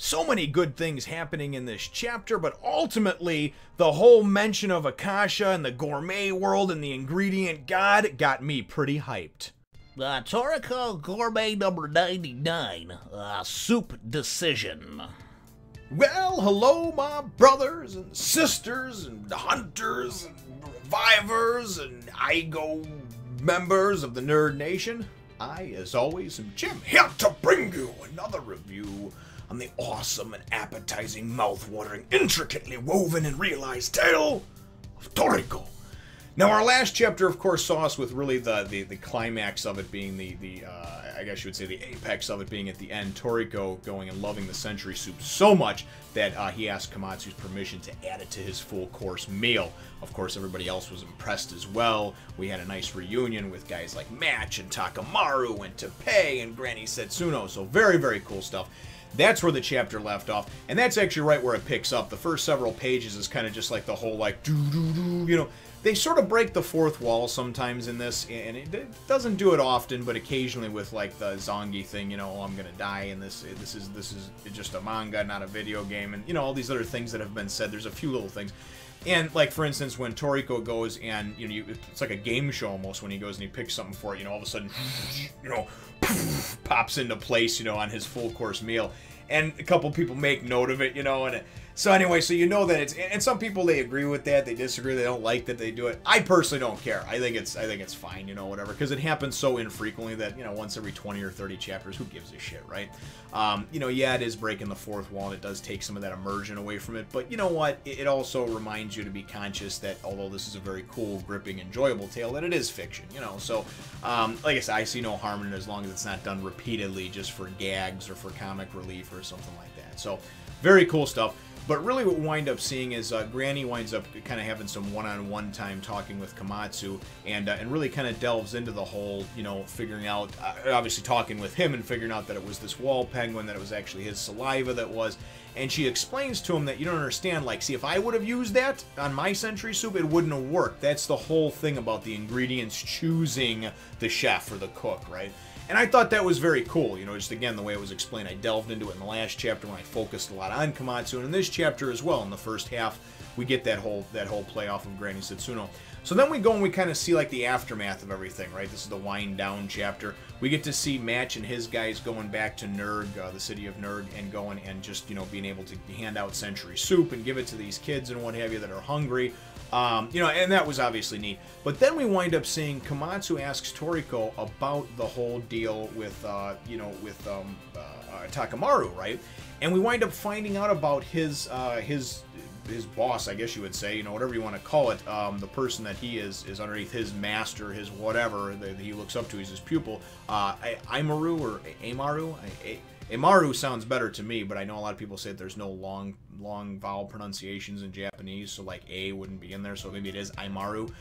So many good things happening in this chapter, but ultimately, the whole mention of Akasha and the gourmet world and the ingredient god got me pretty hyped. Toriko Gourmet number 99, Soup Decision. Well, hello, my brothers and sisters and hunters and revivers and IGO members of the Nerd Nation. I, as always, am Jim, here to bring you another review on the awesome and appetizing, mouth-watering, intricately woven and realized tale of Toriko. Now, our last chapter, of course, saw us with really the climax of it being I guess you would say the apex of it being at the end. Toriko going and loving the century soup so much that he asked Komatsu's permission to add it to his full-course meal. Of course, everybody else was impressed as well. We had a nice reunion with guys like Match and Takamaru and Teppei and Granny Setsuno, so very, very cool stuff. That's where the chapter left off, and that's actually right where it picks up. The first several pages is kind of just like the whole, like, doo-doo-doo, you know. They sort of break the fourth wall sometimes in this, and it doesn't do it often, but occasionally with, like, the Zongi thing, you know, oh, I'm gonna die, and this is just a manga, not a video game, and, you know, all these other things that have been said. There's a few little things. And, like, for instance, when Toriko goes and, you know, it's like a game show almost when he goes and he picks something for it, you know, all of a sudden, you know, pops into place, you know, on his full-course meal. And a couple people make note of it, you know, and so anyway, so you know that it's, and some people, they agree with that, they disagree, they don't like that they do it. I personally don't care. I think it's fine, you know, whatever, because it happens so infrequently that, you know, once every 20 or 30 chapters, who gives a shit, right? You know, yeah, it is breaking the fourth wall, and it does take some of that immersion away from it, but you know what? It also reminds you to be conscious that although this is a very cool, gripping, enjoyable tale, that it is fiction, you know, so, like I said, I see no harm in it as long as it's not done repeatedly just for gags or for comic relief or something like that. So, very cool stuff. But really what we wind up seeing is Granny winds up kind of having some one-on-one time talking with Komatsu and really kind of delves into the whole, you know, figuring out, obviously talking with him and figuring out that it was this wall penguin, that it was actually his saliva that was, and she explains to him that you don't understand, like, see, if I would have used that on my century soup, it wouldn't have worked. That's the whole thing about the ingredients choosing the chef or the cook, right? And I thought that was very cool, you know, just again, the way it was explained. I delved into it in the last chapter when I focused a lot on Komatsu, and in this chapter as well, in the first half, we get that whole play off of Granny Setsuno. So then we go and we kind of see, like, the aftermath of everything, right? This is the wind down chapter. We get to see Match and his guys going back to Nerd, the city of Nerd, and going and just, you know, being able to hand out century soup and give it to these kids and what have you that are hungry. You know, and that was obviously neat. But then we wind up seeing Komatsu asks Toriko about the whole deal with, you know, with Takamaru, right? And we wind up finding out about his boss, I guess you would say, you know, whatever you want to call it, the person that he is underneath his master, his whatever that he looks up to, he's his pupil, Aimaru or Aimaru. Aimaru sounds better to me, but I know a lot of people say that there's no long vowel pronunciations in Japanese, so like A wouldn't be in there, so maybe it is Aimaru.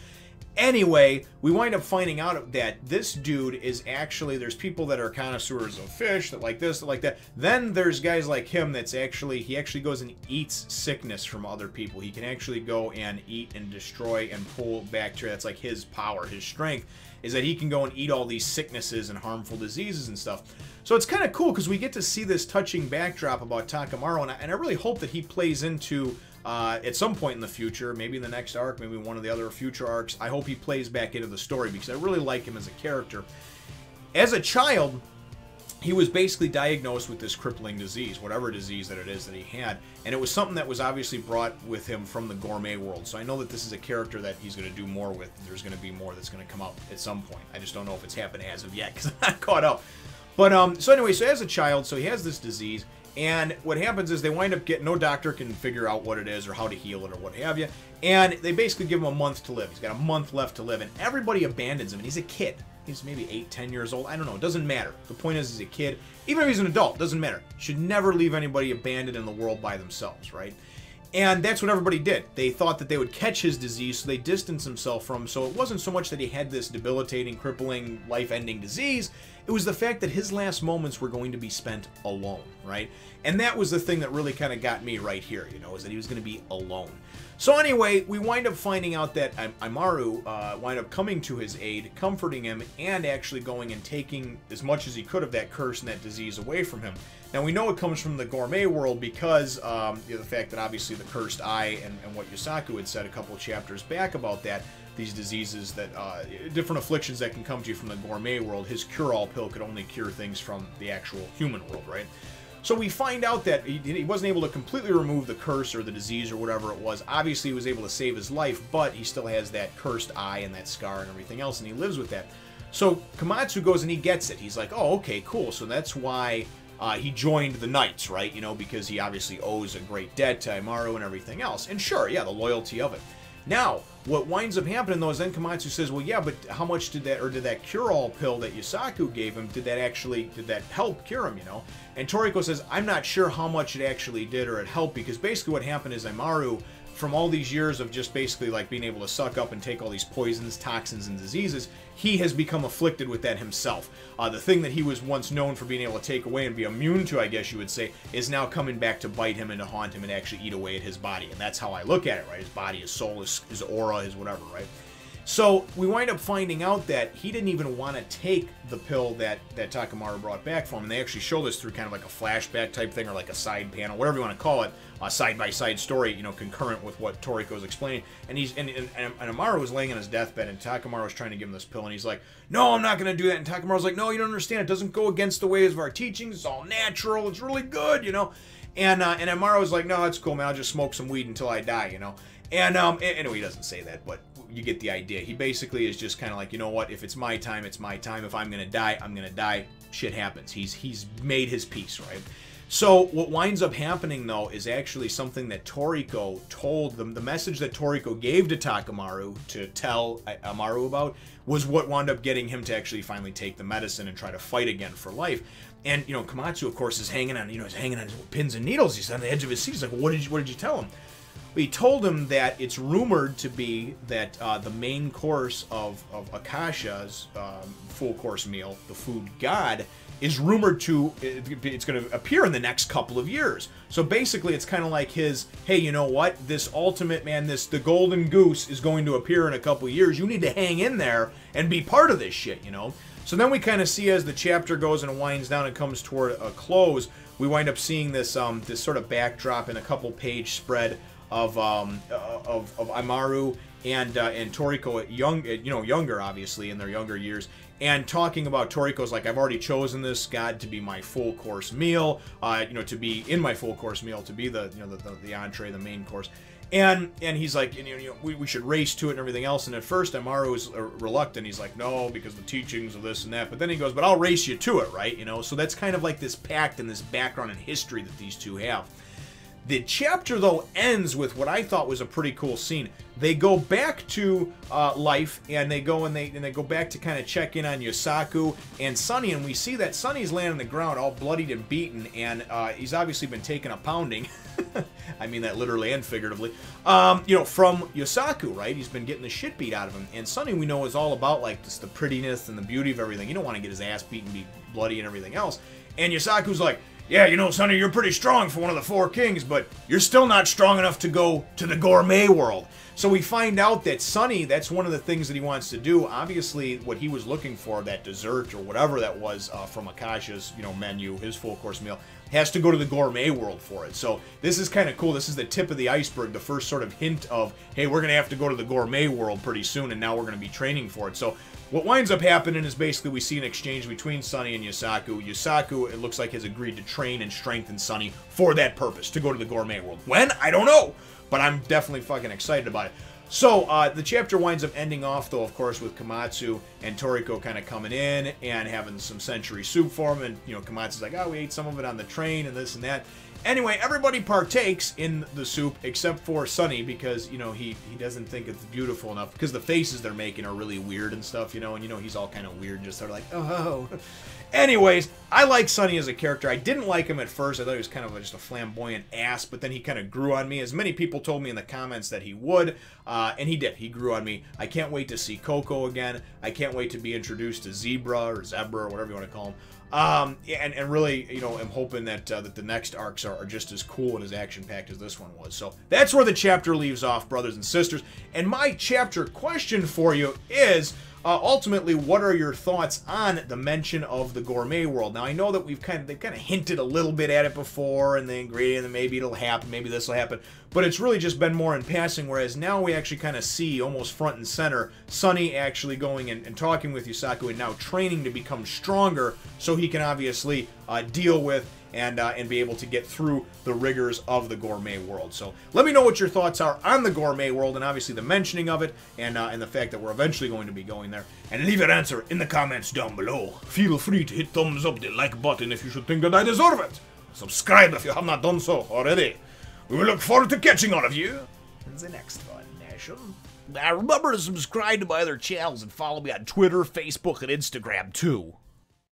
Anyway, we wind up finding out that this dude is actually, there's people that are connoisseurs of fish, that like this, that like that. Then there's guys like him that's actually, he actually goes and eats sickness from other people. He can actually go and eat and destroy and pull bacteria. That's like his power, his strength, is that he can go and eat all these sicknesses and harmful diseases and stuff. So it's kind of cool because we get to see this touching backdrop about Takamaru, and I really hope that he plays into, at some point in the future, maybe in the next arc, maybe one of the other future arcs, I hope he plays back into the story because I really like him as a character. As a child, he was basically diagnosed with this crippling disease, whatever disease that it is that he had, and it was something that was obviously brought with him from the gourmet world. So I know that this is a character that he's going to do more with. There's going to be more that's going to come out at some point. I just don't know if it's happened as of yet because I'm not caught up. But so anyway, so as a child, so he has this disease, and what happens is they wind up getting, no doctor can figure out what it is or how to heal it or what have you, and they basically give him a month to live. He's got a month left to live, and everybody abandons him, and he's a kid. He's maybe 8, 10 years old. I don't know. It doesn't matter. The point is he's a kid. Even if he's an adult, doesn't matter. Should never leave anybody abandoned in the world by themselves, right? And that's what everybody did. They thought that they would catch his disease, so they distanced themselves from him. So it wasn't so much that he had this debilitating, crippling, life-ending disease. It was the fact that his last moments were going to be spent alone, right? And that was the thing that really kind of got me right here, you know, is that he was going to be alone. So anyway, we wind up finding out that Amaru wind up coming to his aid, comforting him, and actually going and taking as much as he could of that curse and that disease away from him. Now, we know it comes from the Gourmet world because you know, the fact that obviously the cursed eye and what Yusaku had said a couple of chapters back about that, these diseases that, different afflictions that can come to you from the Gourmet world, his cure-all pill could only cure things from the actual human world, right? So we find out that he wasn't able to completely remove the curse or the disease or whatever it was. Obviously, he was able to save his life, but he still has that cursed eye and that scar and everything else, and he lives with that. So Komatsu goes and he gets it. He's like, oh, okay, cool. So that's why he joined the Knights, right? You know, because he obviously owes a great debt to Amaru and everything else. And sure, yeah, the loyalty of it. Now, what winds up happening, though, is then Komatsu says, well, yeah, but how much did that cure-all pill that Yusaku gave him, did that help cure him, you know? And Toriko says, I'm not sure how much it actually did or it helped, because basically what happened is Amaru, from all these years of just basically like being able to suck up and take all these poisons, toxins, and diseases, he has become afflicted with that himself. The thing that he was once known for being able to take away and be immune to, I guess you would say, is now coming back to bite him and to haunt him and actually eat away at his body. And that's how I look at it, right? His body, his soul, his aura, his whatever, right? So we wind up finding out that he didn't even want to take the pill that Takamaru brought back for him. And they actually show this through kind of like a flashback type thing or like a side panel, whatever you want to call it, a side-by-side story, you know, concurrent with what Toriko's explaining. And Amaru was laying on his deathbed, and Takamaru was trying to give him this pill, and he's like, no, I'm not going to do that. And Takamaru's like, no, you don't understand. It doesn't go against the ways of our teachings. It's all natural. It's really good, you know. And Amaru was like, no, that's cool, man. I'll just smoke some weed until I die, you know. And anyway, he doesn't say that, but you get the idea. He basically is just kind of like, you know what, if it's my time, it's my time. If I'm going to die, I'm going to die. Shit happens. He's made his peace, right? So what winds up happening, though, is actually something that Toriko told them. The message that Toriko gave to Takamaru to tell Amaru about was what wound up getting him to actually finally take the medicine and try to fight again for life. And, you know, Komatsu, of course, is hanging on, pins and needles. He's on the edge of his seat. He's like, well, what did you tell him? He told him that it's rumored to be that the main course of Akasha's full course meal, the food god, is rumored to, it's going to appear in the next couple of years. So basically it's kind of like his, hey, you know what, this ultimate, man, the golden goose is going to appear in a couple of years. You need to hang in there and be part of this shit, you know? So then we kind of see as the chapter goes and winds down and comes toward a close, we wind up seeing this this sort of backdrop in a couple page spread of Amaru and Toriko, younger, obviously, in their younger years, and talking about Toriko's like, I've already chosen this god to be my full course meal, to be in my full course meal, to be the entree, the main course. And he's like, we should race to it and everything else. And at first, Amaru is reluctant. He's like, no, because the teachings of this and that. But then he goes, but I'll race you to it, right? You know, so that's kind of like this pact and this background and history that these two have. The chapter, though, ends with what I thought was a pretty cool scene. They go back to life, and they go back to kind of check in on Yusaku and Sunny, and we see that Sunny's laying on the ground all bloodied and beaten, and he's obviously been taking a pounding. I mean that literally and figuratively. From Yusaku, right? He's been getting the shit beat out of him. And Sunny, we know, is all about like just the prettiness and the beauty of everything. You don't want to get his ass beaten, be bloody and everything else. And Yusaku's like, yeah, Sonny, you're pretty strong for one of the four kings, but you're still not strong enough to go to the Gourmet world. So we find out that Sonny, that's one of the things that he wants to do. Obviously, what he was looking for, that dessert or whatever that was from Akasha's, menu, his full course meal, has to go to the Gourmet world for it. So this is kind of cool. This is the tip of the iceberg, the first sort of hint of, hey, we're going to have to go to the Gourmet world pretty soon, and now we're going to be training for it. So what winds up happening is basically we see an exchange between Sunny and Yusaku. Yusaku, it looks like, has agreed to train and strengthen Sunny for that purpose, to go to the Gourmet world. When? I don't know, but I'm definitely fucking excited about it. So, the chapter winds up ending off, though, of course, with Komatsu and Toriko kind of coming in and having some century soup for him. And, Komatsu's like, oh, we ate some of it on the train and this and that. Anyway, everybody partakes in the soup except for Sunny because, he doesn't think it's beautiful enough because the faces they're making are really weird and stuff, and, he's all kind of weird, just sort of like, oh. Anyways, I like Sonny as a character. I didn't like him at first. I thought he was kind of just a flamboyant ass, but then he kind of grew on me, as many people told me in the comments that he would, and he did. He grew on me. I can't wait to see Coco again. I can't wait to be introduced to Zebra or Zebra or whatever you want to call him. And really, you know, I'm hoping that that the next arcs are just as cool and as action-packed as this one was. So that's where the chapter leaves off, brothers and sisters. And my chapter question for you is, ultimately, what are your thoughts on the mention of the gourmet world? Now, I know that they've kind of hinted a little bit at it before, and the ingredient, and maybe it'll happen, maybe this will happen, but it's really just been more in passing, whereas now we actually kind of see, almost front and center, Sonny actually going and talking with Yusaku and now training to become stronger so he can obviously deal with and be able to get through the rigors of the gourmet world. So let me know what your thoughts are on the gourmet world, and obviously the mentioning of it, and the fact that we're eventually going to be going there. And leave your answer in the comments down below. Feel free to hit thumbs up the like button if you should think that I deserve it. Subscribe if you have not done so already. We will look forward to catching all of you in the next one, Nation. Now remember to subscribe to my other channels and follow me on Twitter, Facebook, and Instagram too.